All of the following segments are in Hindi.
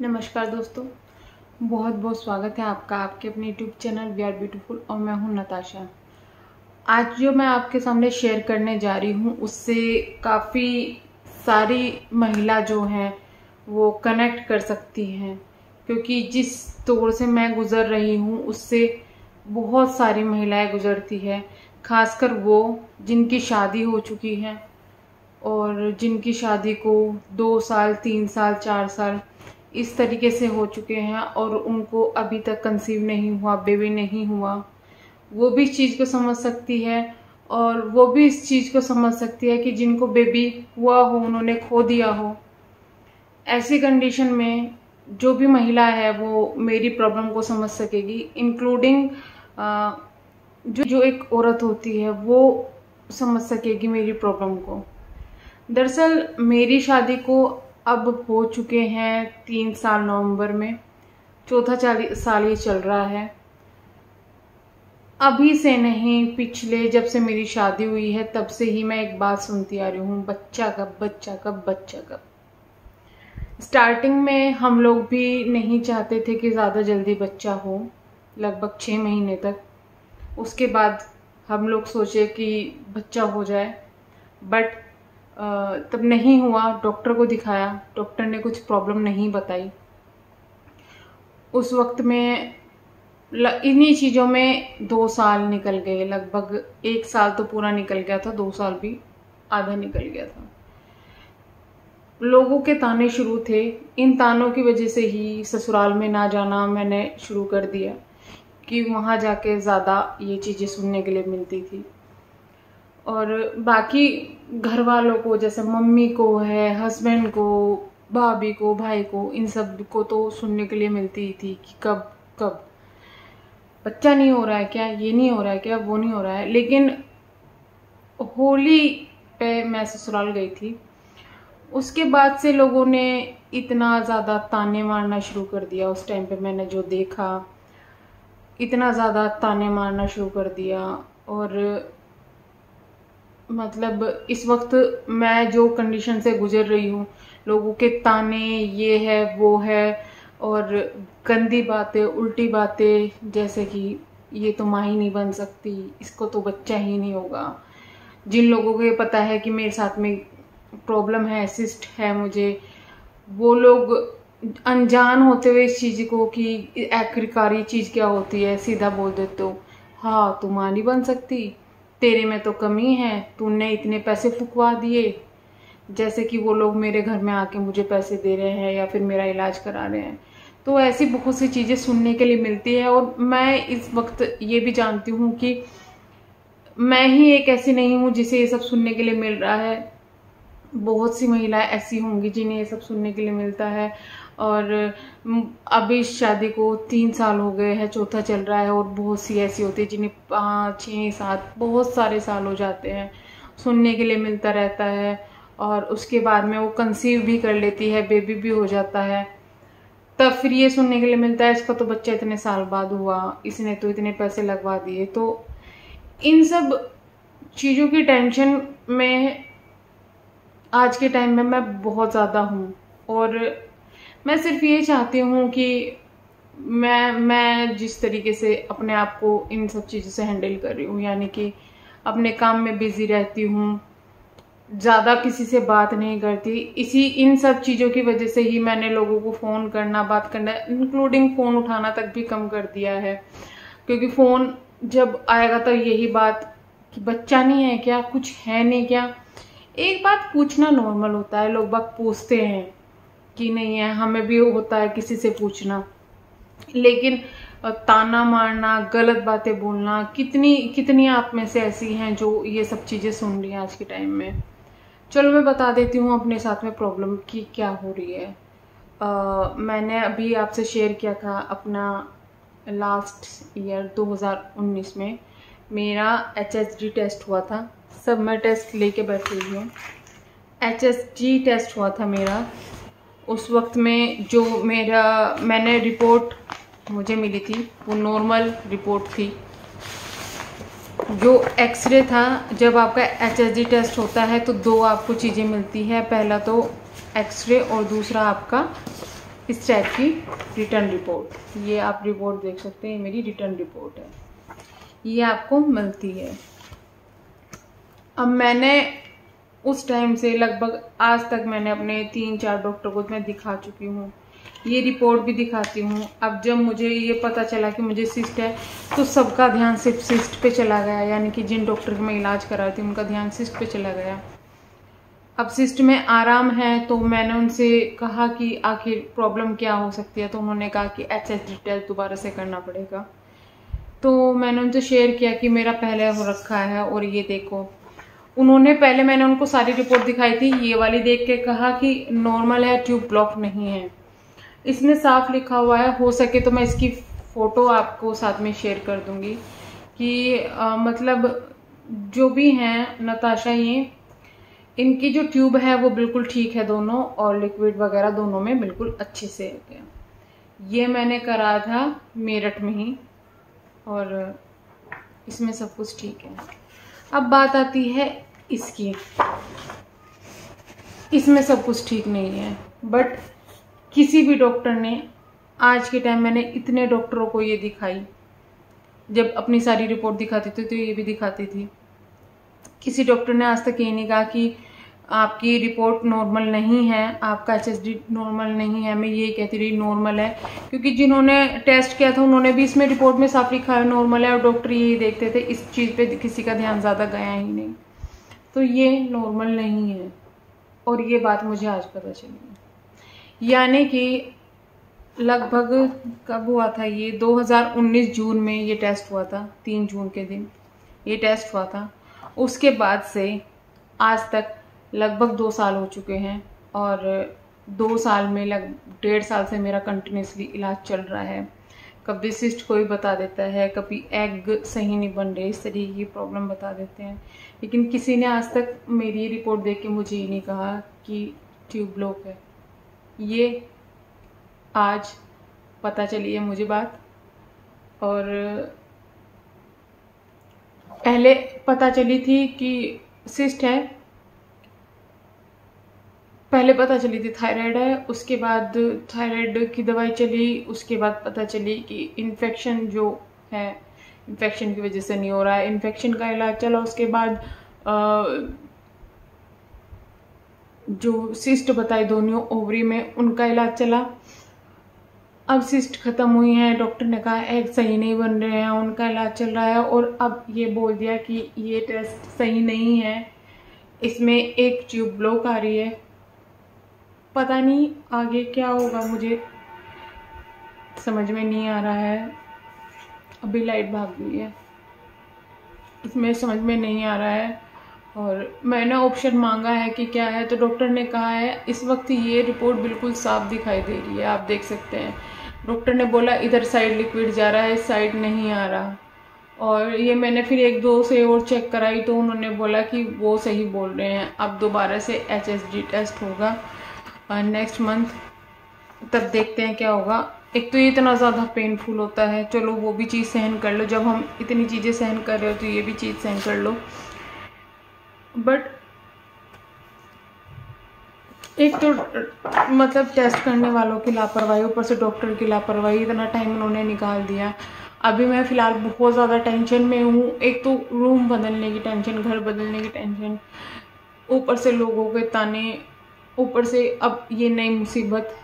नमस्कार दोस्तों, बहुत बहुत स्वागत है आपका आपके अपने YouTube channel we are beautiful और मैं हूं नताशा। आज जो मैं आपके सामने शेयर करने जा रही हूं उससे काफ़ी सारी महिला जो हैं वो कनेक्ट कर सकती हैं, क्योंकि जिस दौर से मैं गुज़र रही हूं उससे बहुत सारी महिलाएं गुज़रती हैं, खासकर वो जिनकी शादी हो चुकी है और जिनकी शादी को 2 साल 3 साल 4 साल इस तरीके से हो चुके हैं और उनको अभी तक कंसीव नहीं हुआ, बेबी नहीं हुआ। वो भी इस चीज़ को समझ सकती है और वो भी इस चीज़ को समझ सकती है कि जिनको बेबी हुआ हो उन्होंने खो दिया हो। ऐसी कंडीशन में जो भी महिला है वो मेरी प्रॉब्लम को समझ सकेगी, इंक्लूडिंग जो एक औरत होती है वो समझ सकेगी मेरी प्रॉब्लम को। दरअसल मेरी शादी को अब हो चुके हैं 3 साल, नवंबर में चौथा साल ये चल रहा है। अभी से नहीं, पिछले जब से मेरी शादी हुई है तब से ही मैं एक बात सुनती आ रही हूँ, बच्चा कब बच्चा कब बच्चा कब। स्टार्टिंग में हम लोग भी नहीं चाहते थे कि ज़्यादा जल्दी बच्चा हो, लगभग 6 महीने तक। उसके बाद हम लोग सोचे कि बच्चा हो जाए, बट तब नहीं हुआ। डॉक्टर को दिखाया, डॉक्टर ने कुछ प्रॉब्लम नहीं बताई। उस वक्त में इन्हीं चीज़ों में 2 साल निकल गए, लगभग 1 साल तो पूरा निकल गया था, 2 साल भी आधा निकल गया था। लोगों के ताने शुरू थे, इन तानों की वजह से ही ससुराल में ना जाना मैंने शुरू कर दिया कि वहाँ जाके ज़्यादा ये चीज़ें सुनने के लिए मिलती थी। और बाकी घर वालों को, जैसे मम्मी को है, हस्बैंड को, भाभी को, भाई को, इन सब को तो सुनने के लिए मिलती ही थी कि कब कब बच्चा नहीं हो रहा है क्या, ये नहीं हो रहा है क्या, वो नहीं हो रहा है। लेकिन होली पे मैं ससुराल गई थी, उसके बाद से लोगों ने इतना ज़्यादा ताने मारना शुरू कर दिया। उस टाइम पे मैंने जो देखा, इतना ज़्यादा ताने मारना शुरू कर दिया। और मतलब इस वक्त मैं जो कंडीशन से गुजर रही हूँ, लोगों के ताने, ये है वो है, और गंदी बातें, उल्टी बातें, जैसे कि ये तो माँ ही नहीं बन सकती, इसको तो बच्चा ही नहीं होगा। जिन लोगों को ये पता है कि मेरे साथ में प्रॉब्लम है, सिस्ट है मुझे, वो लोग अनजान होते हुए इस चीज़ को कि आखिरकार ये चीज़ क्या होती है सीधा बोल देते हो, हाँ तू माँ नहीं बन सकती, तेरे में तो कमी है, तूने इतने पैसे फुकवा दिए। जैसे कि वो लोग मेरे घर में आके मुझे पैसे दे रहे हैं या फिर मेरा इलाज करा रहे हैं। तो ऐसी बहुत सी चीज़ें सुनने के लिए मिलती है। और मैं इस वक्त ये भी जानती हूँ कि मैं ही एक ऐसी नहीं हूँ जिसे ये सब सुनने के लिए मिल रहा है। बहुत सी महिलाएं ऐसी होंगी जिन्हें ये सब सुनने के लिए मिलता है। और अभी इस शादी को 3 साल हो गए हैं, चौथा चल रहा है। और बहुत सी ऐसी होती है जिन्हें 5 6 7 बहुत सारे साल हो जाते हैं, सुनने के लिए मिलता रहता है। और उसके बाद में वो कंसीव भी कर लेती है, बेबी भी हो जाता है, तब फिर ये सुनने के लिए मिलता है इसका तो बच्चा इतने साल बाद हुआ, इसने तो इतने पैसे लगवा दिए। तो इन सब चीज़ों की टेंशन में आज के टाइम में मैं बहुत ज़्यादा हूँ। और मैं सिर्फ ये चाहती हूँ कि मैं जिस तरीके से अपने आप को इन सब चीज़ों से हैंडल कर रही हूँ, यानी कि अपने काम में बिजी रहती हूँ, ज़्यादा किसी से बात नहीं करती। इन सब चीज़ों की वजह से ही मैंने लोगों को फ़ोन करना, बात करना, इंक्लूडिंग फ़ोन उठाना तक भी कम कर दिया है। क्योंकि फ़ोन जब आएगा तो यही बात कि बच्चा नहीं है क्या, कुछ है नहीं क्या। एक बात पूछना नॉर्मल होता है, लोग बात पूछते हैं कि नहीं है, हमें भी होता है किसी से पूछना। लेकिन ताना मारना, गलत बातें बोलना, कितनी आप में से ऐसी हैं जो ये सब चीज़ें सुन रही हैं आज के टाइम में। चलो मैं बता देती हूँ अपने साथ में प्रॉब्लम की क्या हो रही है। मैंने अभी आपसे शेयर किया था अपना लास्ट ईयर 2019 में मेरा HSG टेस्ट हुआ था। सब मैं टेस्ट लेके बैठी हुई हूँ। HSG टेस्ट हुआ था मेरा। उस वक्त में जो मैंने रिपोर्ट मुझे मिली थी वो नॉर्मल रिपोर्ट थी। जो एक्सरे था, जब आपका HSG टेस्ट होता है तो 2 आपको चीज़ें मिलती है, पहला तो एक्सरे और दूसरा आपका इस टाइप की रिटर्न रिपोर्ट। ये आप रिपोर्ट देख सकते हैं, मेरी रिटर्न रिपोर्ट है, ये आपको मिलती है। अब मैंने उस टाइम से लगभग आज तक मैंने अपने 3-4 डॉक्टर को मैं दिखा चुकी हूँ, ये रिपोर्ट भी दिखाती हूँ। अब जब मुझे ये पता चला कि मुझे सिस्ट है तो सबका ध्यान सिर्फ सिस्ट पे चला गया, यानी कि जिन डॉक्टर के मैं इलाज करा रही थी उनका ध्यान सिस्ट पे चला गया। अब सिस्ट में आराम है तो मैंने उनसे कहा कि आखिर प्रॉब्लम क्या हो सकती है, तो उन्होंने कहा कि HSG टेस्ट दोबारा से करना पड़ेगा। तो मैंने उनसे शेयर किया कि मेरा पहले हो रखा है और ये देखो। उन्होंने पहले मैंने उनको सारी रिपोर्ट दिखाई थी, ये वाली देख के कहा कि नॉर्मल है, ट्यूब ब्लॉक नहीं है। इसमें साफ लिखा हुआ है, हो सके तो मैं इसकी फ़ोटो आपको साथ में शेयर कर दूंगी कि मतलब जो भी हैं नताशा, ये इनकी जो ट्यूब है वो बिल्कुल ठीक है दोनों, और लिक्विड वगैरह दोनों में बिल्कुल अच्छे से हो गया। ये मैंने करा था मेरठ में ही, और इसमें सब कुछ ठीक है। अब बात आती है इसकी, इसमें सब कुछ ठीक नहीं है। बट किसी भी डॉक्टर ने, आज के टाइम मैंने इतने डॉक्टरों को ये दिखाई, जब अपनी सारी रिपोर्ट दिखाती थी तो ये भी दिखाती थी, किसी डॉक्टर ने आज तक ये नहीं कहा कि आपकी रिपोर्ट नॉर्मल नहीं है, आपका HSG नॉर्मल नहीं है। मैं ये कहती रही नॉर्मल है, क्योंकि जिन्होंने टेस्ट किया था उन्होंने भी इसमें रिपोर्ट में साफ लिखा है नॉर्मल है, और डॉक्टर यही देखते थे, इस चीज़ पे किसी का ध्यान ज़्यादा गया ही नहीं। तो ये नॉर्मल नहीं है, और ये बात मुझे आज पता चली। यानी कि लगभग कब हुआ था ये, 2019 जून में ये टेस्ट हुआ था, 3 जून के दिन ये टेस्ट हुआ था। उसके बाद से आज तक लगभग 2 साल हो चुके हैं, और 2 साल में 1.5 साल से मेरा कंटिन्यूसली इलाज चल रहा है। कभी सिस्ट कोई बता देता है, कभी एग सही नहीं बन रहे, इस तरीके की प्रॉब्लम बता देते हैं, लेकिन किसी ने आज तक मेरी रिपोर्ट देख के मुझे ये नहीं कहा कि ट्यूब ब्लॉक है। ये आज पता चली है मुझे बात, और पहले पता चली थी कि सिस्ट है, पहले पता चली थी थायराइड है, उसके बाद थायराइड की दवाई चली, उसके बाद पता चली कि इन्फेक्शन जो है, इन्फेक्शन की वजह से नहीं हो रहा है, इन्फेक्शन का इलाज चला। उसके बाद जो सिस्ट बताई दोनों ओवरी में, उनका इलाज चला। अब सिस्ट खत्म हुई है, डॉक्टर ने कहा एग सही नहीं बन रहे हैं, उनका इलाज चल रहा है, और अब ये बोल दिया कि ये टेस्ट सही नहीं है, इसमें एक ट्यूब ब्लॉक आ रही है। पता नहीं आगे क्या होगा, मुझे समझ में नहीं आ रहा है। अभी लाइट भाग गई है, इसमें समझ में नहीं आ रहा है, और मैंने ऑप्शन मांगा है कि क्या है, तो डॉक्टर ने कहा है इस वक्त ये रिपोर्ट बिल्कुल साफ दिखाई दे रही है, आप देख सकते हैं। डॉक्टर ने बोला इधर साइड लिक्विड जा रहा है, इस साइड नहीं आ रहा। और ये मैंने फिर 1-2 से और चेक कराई तो उन्होंने बोला कि वो सही बोल रहे हैं। अब दोबारा से HSG टेस्ट होगा नेक्स्ट मंथ, तब देखते हैं क्या होगा। एक तो ये इतना ज़्यादा पेनफुल होता है, चलो वो भी चीज़ सहन कर लो, जब हम इतनी चीज़ें सहन कर रहे हो तो ये भी चीज़ सहन कर लो। बट एक तो मतलब टेस्ट करने वालों की लापरवाही, ऊपर से डॉक्टर की लापरवाही, इतना टाइम उन्होंने निकाल दिया। अभी मैं फ़िलहाल बहुत ज़्यादा टेंशन में हूँ। एक तो रूम बदलने की टेंशन, घर बदलने की टेंशन, ऊपर से लोगों के ताने, ऊपर से अब ये नई मुसीबत।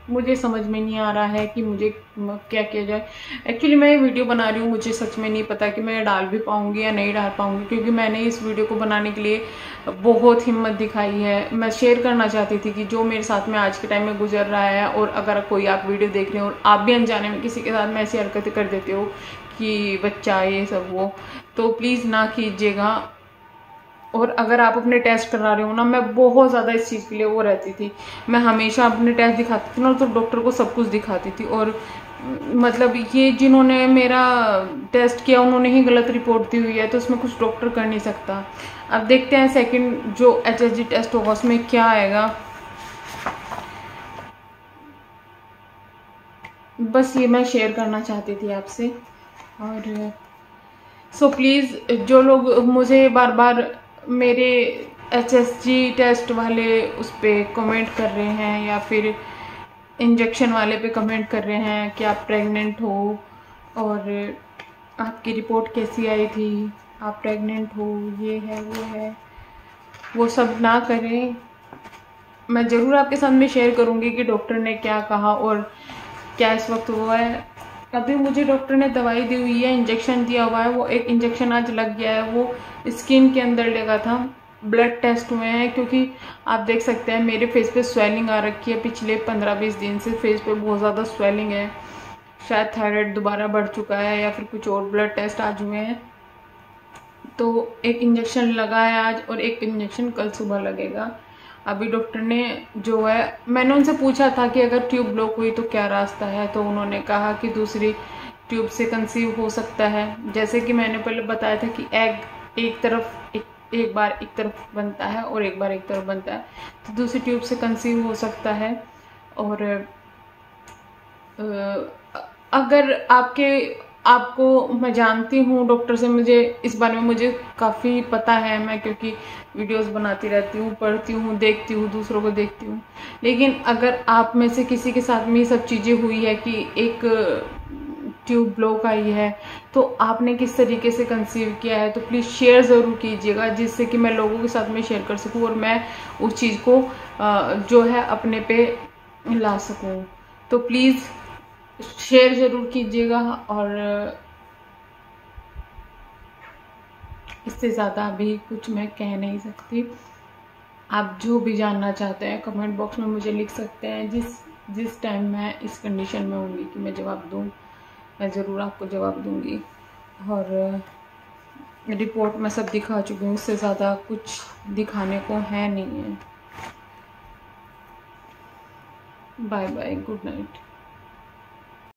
मुझे समझ में नहीं आ रहा है कि मुझे क्या किया जाए। एक्चुअली मैं ये वीडियो बना रही हूँ, मुझे सच में नहीं पता कि मैं डाल भी पाऊँगी या नहीं डाल पाऊँगी, क्योंकि मैंने इस वीडियो को बनाने के लिए बहुत हिम्मत दिखाई है। मैं शेयर करना चाहती थी कि जो मेरे साथ में आज के टाइम में गुजर रहा है, और अगर कोई आप वीडियो देख रहे हो और आप भी अनजाने में किसी के साथ में ऐसी हरकतें कर देते हो कि बच्चा ये सब वो, तो प्लीज़ ना कीजिएगा। और अगर आप अपने टेस्ट करा रहे हो ना, मैं बहुत ज़्यादा इस चीज़ के लिए वो रहती थी, मैं हमेशा अपने टेस्ट दिखाती थी ना, तो डॉक्टर को सब कुछ दिखाती थी। और मतलब ये जिन्होंने मेरा टेस्ट किया उन्होंने ही गलत रिपोर्ट दी हुई है, तो उसमें कुछ डॉक्टर कर नहीं सकता। अब देखते हैं सेकंड जो HSG टेस्ट होगा उसमें क्या आएगा। बस ये मैं शेयर करना चाहती थी आपसे। और सो प्लीज़ जो लोग मुझे बार बार मेरे HSG टेस्ट वाले उस पर कमेंट कर रहे हैं, या फिर इंजेक्शन वाले पे कमेंट कर रहे हैं कि आप प्रेग्नेंट हो और आपकी रिपोर्ट कैसी आई थी, आप प्रेग्नेंट हो, ये है, वो सब ना करें। मैं ज़रूर आपके साथ में शेयर करूँगी कि डॉक्टर ने क्या कहा और क्या इस वक्त हुआ है। अभी मुझे डॉक्टर ने दवाई दी हुई है, इंजेक्शन दिया हुआ है, वो एक इंजेक्शन आज लग गया है, वो स्किन के अंदर लगा था। ब्लड टेस्ट हुए हैं क्योंकि आप देख सकते हैं मेरे फेस पे स्वेलिंग आ रखी है पिछले 15-20 दिन से, फेस पे बहुत ज़्यादा स्वेलिंग है। शायद थायराइड दोबारा बढ़ चुका है या फिर कुछ और ब्लड टेस्ट आज हुए हैं। तो एक इंजेक्शन लगा है आज और एक इंजेक्शन कल सुबह लगेगा। अभी डॉक्टर ने जो है, मैंने उनसे पूछा था कि अगर ट्यूब ब्लॉक हुई तो क्या रास्ता है, तो उन्होंने कहा कि दूसरी ट्यूब से कंसीव हो सकता है। जैसे कि मैंने पहले बताया था कि एग एक तरफ एक बार एक तरफ बनता है और एक बार एक तरफ बनता है, तो दूसरी ट्यूब से कंसीव हो सकता है। और अगर आपको मैं जानती हूँ डॉक्टर से, मुझे इस बारे में मुझे काफ़ी पता है, मैं क्योंकि वीडियोस बनाती रहती हूँ, पढ़ती हूँ, देखती हूँ, दूसरों को देखती हूँ। लेकिन अगर आप में से किसी के साथ में ये सब चीज़ें हुई है कि एक ट्यूब ब्लॉक आई है, तो आपने किस तरीके से कंसीव किया है, तो प्लीज़ शेयर ज़रूर कीजिएगा, जिससे कि मैं लोगों के साथ में शेयर कर सकूँ और मैं उस चीज़ को जो है अपने पे ला सकूँ। तो प्लीज़ शेयर ज़रूर कीजिएगा। और इससे ज़्यादा अभी कुछ मैं कह नहीं सकती। आप जो भी जानना चाहते हैं कमेंट बॉक्स में मुझे लिख सकते हैं। जिस टाइम मैं इस कंडीशन में होंगी कि मैं जवाब दूँ, मैं ज़रूर आपको जवाब दूँगी। और रिपोर्ट में सब दिखा चुकी हूँ, उससे ज़्यादा कुछ दिखाने को है नहीं है। Bye bye, good night.